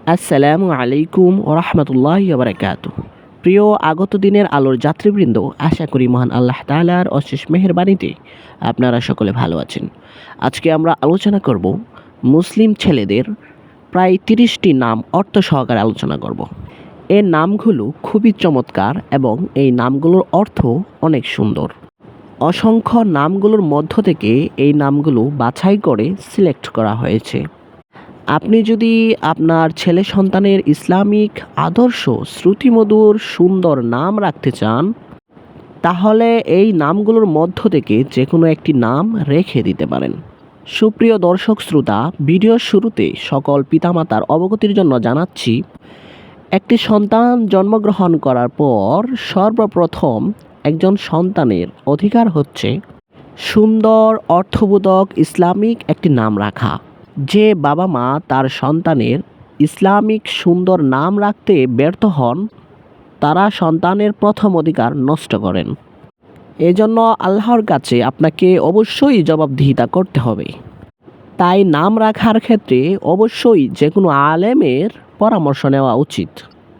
আসসালামু আলাইকুম ওরহমতুল্লাহি ওবরাকাতুহু। প্রিয় আগত দিনের আলোর যাত্রীবৃন্দ, আশা করি মহান আল্লাহ তাআলার অশেষ মেহেরবানিতে আপনারা সকলে ভালো আছেন। আজকে আমরা আলোচনা করব মুসলিম ছেলেদের প্রায় 30টি নাম অর্থ সহকারে আলোচনা করব। এই নামগুলো খুবই চমৎকার এবং এই নামগুলোর অর্থ অনেক সুন্দর। অসংখ্য নামগুলোর মধ্য থেকে এই নামগুলো বাছাই করে সিলেক্ট করা হয়েছে। আপনি যদি আপনার ছেলে সন্তানের ইসলামিক আদর্শ শ্রুতিমধুর সুন্দর নাম রাখতে চান, তাহলে এই নামগুলোর মধ্য থেকে যে কোনো একটি নাম রেখে দিতে পারেন। সুপ্রিয় দর্শক শ্রোতা, ভিডিওর শুরুতে সকল পিতামাতার অবগতির জন্য জানাচ্ছি, একটি সন্তান জন্মগ্রহণ করার পর সর্বপ্রথম একজন সন্তানের অধিকার হচ্ছে সুন্দর অর্থবোধক ইসলামিক একটি নাম রাখা। যে বাবা মা তার সন্তানের ইসলামিক সুন্দর নাম রাখতে ব্যর্থ হন, তারা সন্তানের প্রথম অধিকার নষ্ট করেন। এজন্য আল্লাহর কাছে আপনাকে অবশ্যই জবাবদিহিতা করতে হবে। তাই নাম রাখার ক্ষেত্রে অবশ্যই যে কোনো আলেমের পরামর্শ নেওয়া উচিত।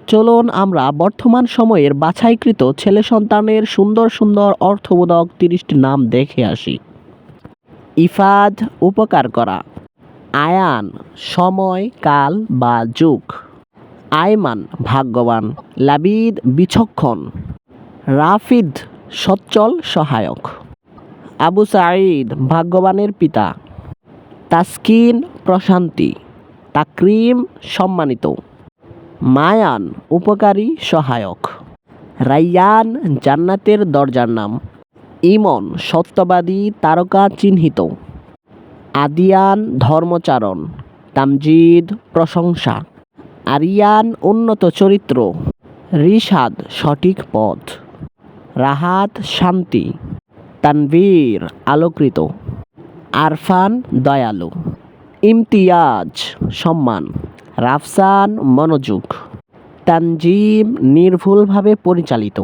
চলুন আমরা বর্তমান সময়ের বাছাইকৃত ছেলে সন্তানের সুন্দর সুন্দর অর্থবোধক 30টি নাম দেখে আসি। ইফাদ, উপকার করা। আয়ান, সময়, কাল বা যুগ। আয়মান, ভাগ্যবান। লাবিদ, বিচক্ষণ। রাফিদ, সচ্ছল সহায়ক। আবু সাঈদ, ভাগ্যবানের পিতা। তাসকিন, প্রশান্তি। তাকরিম, সম্মানিত। মায়ান, উপকারী সহায়ক। রাইয়ান, জান্নাতের দরজার নাম। ইমন, সত্যবাদী তারকা চিহ্নিত। আদিয়ান, ধর্মচারণ। তামজিদ, প্রশংসা। আরিয়ান, উন্নত চরিত্র। রিশাদ, সঠিক পথ। রাহাত, শান্তি। তানভীর, আলোকৃত। আরফান, দয়ালু। ইমতিয়াজ, সম্মান। রাফসান, মনোযোগ। তানজিম, নির্ভুলভাবে পরিচালিত।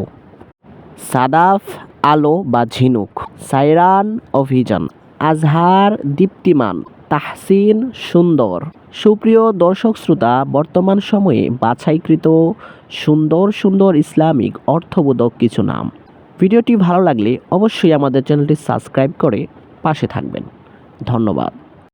সাদাফ, আলো বা ঝিনুক। সাইরান, অভিযান। আজহার, দীপ্তিমান। তাহসিন, সুন্দর। সুপ্রিয় দর্শক শ্রোতা, বর্তমান সময়ে বাছাইকৃত সুন্দর সুন্দর ইসলামিক অর্থবোধক কিছু নাম। ভিডিওটি ভালো লাগলে অবশ্যই আমাদের চ্যানেলটি সাবস্ক্রাইব করে পাশে থাকবেন। ধন্যবাদ।